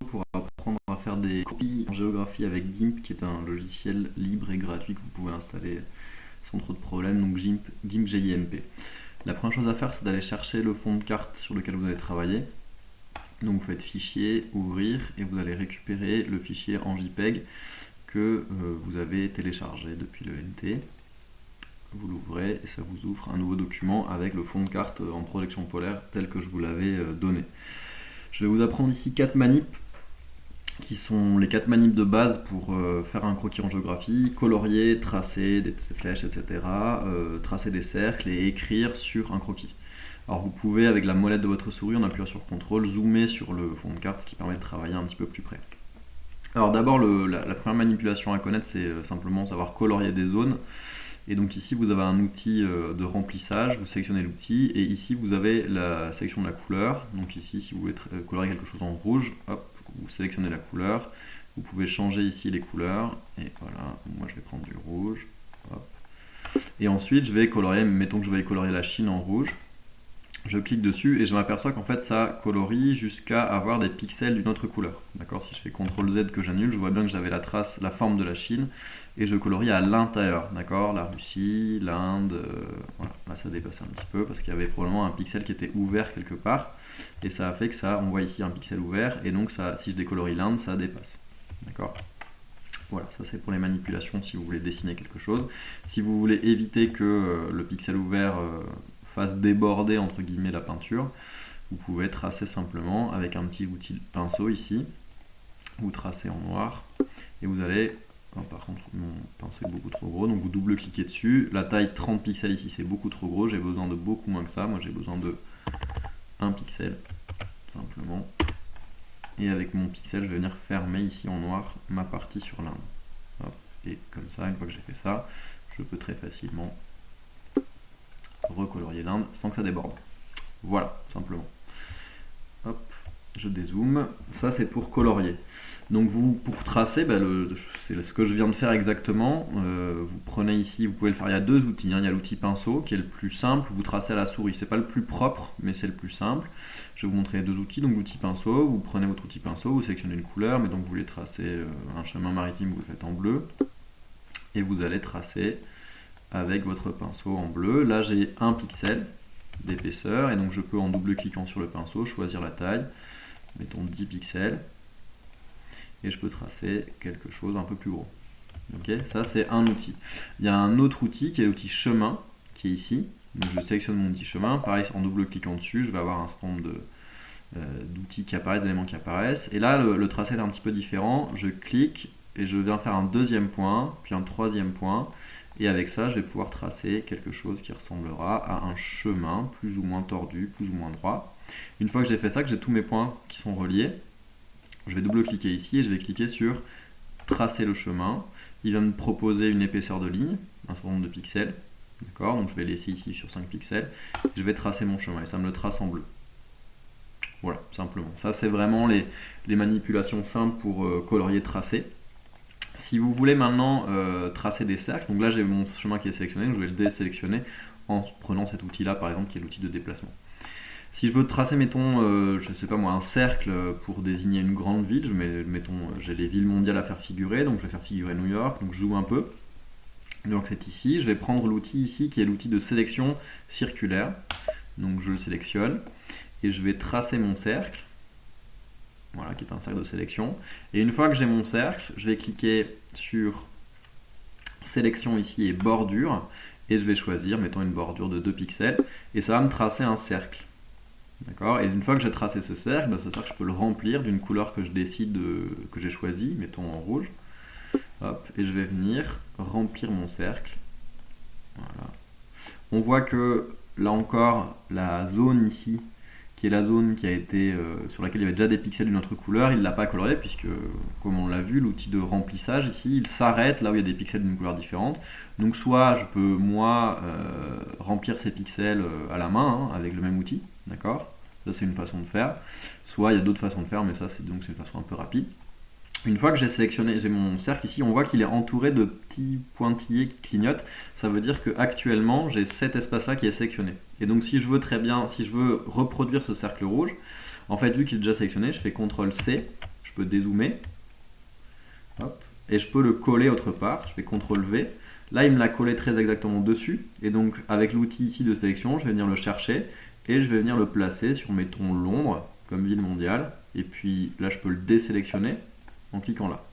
pour apprendre à faire des copies en géographie avec GIMP, qui est un logiciel libre et gratuit que vous pouvez installer sans trop de problèmes, donc GIMP GIMP. La première chose à faire, c'est d'aller chercher le fond de carte sur lequel vous allez travailler. Donc vous faites fichier, ouvrir, et vous allez récupérer le fichier en JPEG que vous avez téléchargé depuis le NT. Vous l'ouvrez et ça vous ouvre un nouveau document avec le fond de carte en projection polaire tel que je vous l'avais donné. Je vais vous apprendre ici 4 manips qui sont les 4 manips de base pour faire un croquis en géographie: colorier, tracer des flèches, etc., tracer des cercles et écrire sur un croquis. Alors vous pouvez, avec la molette de votre souris, en appuyant sur CTRL, zoomer sur le fond de carte, ce qui permet de travailler un petit peu plus près. Alors d'abord, la première manipulation à connaître, c'est simplement savoir colorier des zones. Et donc ici, vous avez un outil de remplissage, vous sélectionnez l'outil, et ici, vous avez la sélection de la couleur. Donc ici, si vous voulez colorier quelque chose en rouge, hop, vous sélectionnez la couleur. Vous pouvez changer ici les couleurs, et voilà, moi je vais prendre du rouge. Hop. Et ensuite, je vais colorier, mettons que je vais colorier la Chine en rouge. Je clique dessus et je m'aperçois qu'en fait ça colorie jusqu'à avoir des pixels d'une autre couleur. D'accord, si je fais CTRL Z que j'annule, je vois bien que j'avais la trace, la forme de la Chine, et je colorie à l'intérieur. D'accord, la Russie, l'Inde, voilà. Là ça dépasse un petit peu parce qu'il y avait probablement un pixel qui était ouvert quelque part, et ça a fait que ça, on voit ici un pixel ouvert, et donc ça, si je décolorie l'Inde, ça dépasse. D'accord. Voilà, ça c'est pour les manipulations si vous voulez dessiner quelque chose. Si vous voulez éviter que le pixel ouvert fasse déborder entre guillemets la peinture, vous pouvez tracer simplement avec un petit outil pinceau ici. Vous tracez en noir et vous allez, oh, par contre mon pinceau est beaucoup trop gros, donc vous double-cliquez dessus. La taille 30 pixels ici c'est beaucoup trop gros, j'ai besoin de beaucoup moins que ça. Moi j'ai besoin de 1 pixel simplement. Et avec mon pixel, je vais venir fermer ici en noir ma partie sur l'Inde. Et comme ça, une fois que j'ai fait ça, je peux très facilement recolorier l'Inde sans que ça déborde. Voilà, simplement. Hop, je dézoome. Ça, c'est pour colorier. Donc, pour tracer, c'est ce que je viens de faire exactement. Vous prenez ici, vous pouvez le faire. Il y a 2 outils. Il y a l'outil pinceau qui est le plus simple. Vous tracez à la souris. C'est pas le plus propre, mais c'est le plus simple. Je vais vous montrer les 2 outils. Donc, l'outil pinceau, vous prenez votre outil pinceau, vous sélectionnez une couleur. Mais donc, vous voulez tracer un chemin maritime, vous le faites en bleu. Et vous allez tracer avec votre pinceau en bleu. Là, j'ai 1 pixel d'épaisseur. Et donc, je peux, en double-cliquant sur le pinceau, choisir la taille. Mettons 10 pixels. Et je peux tracer quelque chose un peu plus gros. Ok, ça c'est un outil. Il y a un autre outil qui est l'outil chemin, qui est ici. Donc je sélectionne mon outil chemin. Pareil, en double-cliquant dessus, je vais avoir un certain nombre d'outils qui apparaissent, d'éléments qui apparaissent. Et là, le tracé est un petit peu différent. Je clique et je viens faire un 2e point, puis un 3e point. Et avec ça, je vais pouvoir tracer quelque chose qui ressemblera à un chemin plus ou moins tordu, plus ou moins droit. Une fois que j'ai fait ça, que j'ai tous mes points qui sont reliés, je vais double-cliquer ici et je vais cliquer sur tracer le chemin. Il va me proposer une épaisseur de ligne, un certain nombre de pixels. D'accord, donc je vais laisser ici sur 5 pixels. Je vais tracer mon chemin et ça me le trace en bleu. Voilà, simplement. Ça, c'est vraiment les manipulations simples pour colorier, tracer. Si vous voulez maintenant tracer des cercles, donc là j'ai mon chemin qui est sélectionné, donc je vais le désélectionner en prenant cet outil-là, par exemple, qui est l'outil de déplacement. Si je veux tracer, mettons, je sais pas moi, un cercle pour désigner une grande ville, mettons, j'ai les villes mondiales à faire figurer, donc je vais faire figurer New York, donc je zoome un peu. New York c'est ici, je vais prendre l'outil ici qui est l'outil de sélection circulaire, donc je le sélectionne et je vais tracer mon cercle, voilà, qui est un cercle de sélection. Et une fois que j'ai mon cercle, je vais cliquer sur sélection ici et bordure, et je vais choisir, mettons, une bordure de 2 pixels, et ça va me tracer un cercle. D'accord. Et une fois que j'ai tracé ce cercle, ce cercle, je peux le remplir d'une couleur que je décide, que j'ai choisie, mettons en rouge. Hop, et je vais venir remplir mon cercle. Voilà. On voit que là encore, la zone ici, qui est la zone qui a été, sur laquelle il y avait déjà des pixels d'une autre couleur, il ne l'a pas coloré puisque, comme on l'a vu, l'outil de remplissage ici, il s'arrête là où il y a des pixels d'une couleur différente. Donc soit je peux, moi, remplir ces pixels à la main, avec le même outil. D'accord, ça c'est une façon de faire. Soit il y a d'autres façons de faire, mais ça c'est une façon un peu rapide. Une fois que j'ai sélectionné, j'ai mon cercle ici, on voit qu'il est entouré de petits pointillés qui clignotent. Ça veut dire qu'actuellement j'ai cet espace-là qui est sélectionné. Et donc si je veux reproduire ce cercle rouge, En fait, vu qu'il est déjà sélectionné, je fais CTRL-C, je peux dézoomer, hop, et je peux le coller autre part, je fais CTRL-V. Là, il me l'a collé très exactement dessus, et donc avec l'outil ici de sélection, je vais venir le chercher, et je vais venir le placer sur, mettons, Londres, comme ville mondiale, et puis là, je peux le désélectionner en cliquant là.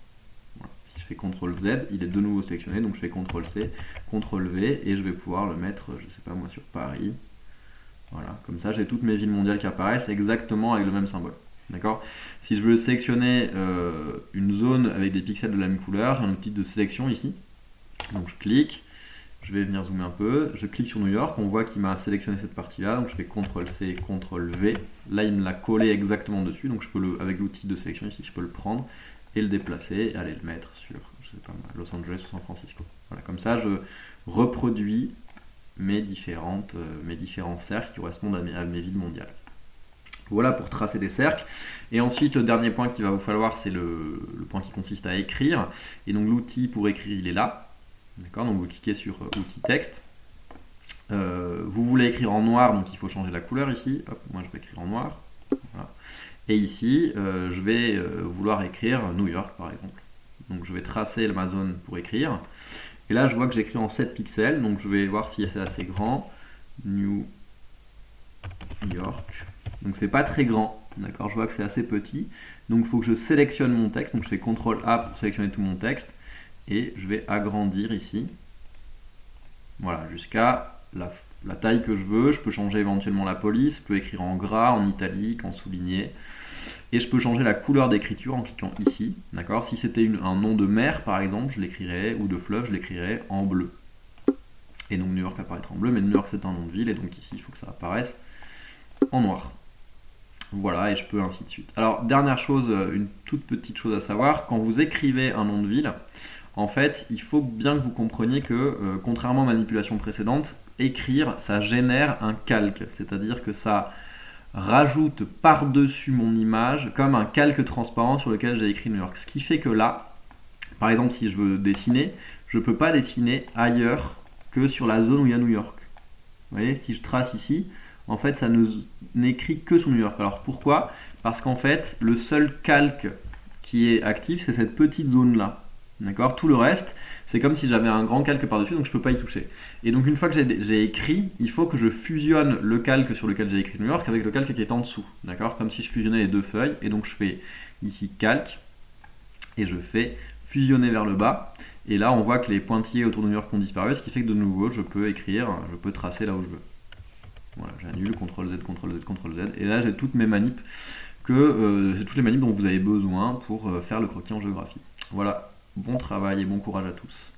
Voilà. Si je fais CTRL-Z, il est de nouveau sélectionné, donc je fais CTRL-C, CTRL-V, et je vais pouvoir le mettre, je sais pas moi, sur Paris. Voilà, comme ça, j'ai toutes mes villes mondiales qui apparaissent exactement avec le même symbole. D'accord. Si je veux sélectionner une zone avec des pixels de la même couleur, j'ai un outil de sélection ici. Donc je clique, je vais venir zoomer un peu, je clique sur New York, on voit qu'il m'a sélectionné cette partie-là, donc je fais CTRL-C, CTRL-V. Là, il me l'a collé exactement dessus, donc je peux avec l'outil de sélection ici, je peux le prendre et le déplacer et aller le mettre sur, je sais pas, Los Angeles ou San Francisco. Voilà, comme ça, je reproduis mes différents cercles qui correspondent à mes villes mondiales. Voilà pour tracer des cercles. Et ensuite, le dernier point qu'il va vous falloir, c'est le point qui consiste à écrire. Et donc l'outil pour écrire, il est là. D'accord, donc vous cliquez sur outil texte. Vous voulez écrire en noir, donc il faut changer la couleur ici. Hop, moi je vais écrire en noir. Voilà. Et ici, je vais vouloir écrire New York par exemple. Donc je vais tracer ma zone pour écrire. Et là, je vois que j'écris en 7 pixels, donc je vais voir si c'est assez grand. New York. Donc c'est pas très grand, d'accord, je vois que c'est assez petit. Donc il faut que je sélectionne mon texte, donc je fais CTRL-A pour sélectionner tout mon texte. Et je vais agrandir ici. Voilà, jusqu'à la taille que je veux. Je peux changer éventuellement la police, je peux écrire en gras, en italique, en souligné. Et je peux changer la couleur d'écriture en cliquant ici. D'accord. Si c'était un nom de mer, par exemple, je l'écrirais, ou de fleuve, je l'écrirais en bleu. Et donc New York apparaîtra en bleu, mais New York c'est un nom de ville, et donc ici il faut que ça apparaisse en noir. Voilà, et je peux ainsi de suite. Alors, dernière chose, une toute petite chose à savoir, quand vous écrivez un nom de ville, en fait, il faut bien que vous compreniez que, contrairement aux manipulations précédentes, écrire, ça génère un calque, c'est-à-dire que ça rajoute par-dessus mon image comme un calque transparent sur lequel j'ai écrit New York. Ce qui fait que là, par exemple, si je veux dessiner, je ne peux pas dessiner ailleurs que sur la zone où il y a New York. Vous voyez, si je trace ici, en fait, ça n'écrit que sur New York. Alors pourquoi ? Parce qu'en fait, le seul calque qui est actif, c'est cette petite zone-là. D'accord ? Tout le reste, c'est comme si j'avais un grand calque par-dessus, donc je ne peux pas y toucher. Et donc une fois que j'ai écrit, il faut que je fusionne le calque sur lequel j'ai écrit New York avec le calque qui est en dessous. D'accord ? Comme si je fusionnais les deux feuilles. Et donc je fais ici calque, et je fais fusionner vers le bas. Et là, on voit que les pointillés autour de New York ont disparu, ce qui fait que de nouveau, je peux écrire, je peux tracer là où je veux. Voilà, j'annule, CTRL-Z, CTRL-Z, CTRL-Z. Et là, j'ai toutes mes manips toutes les manips dont vous avez besoin pour faire le croquis en géographie. Voilà. Bon travail et bon courage à tous.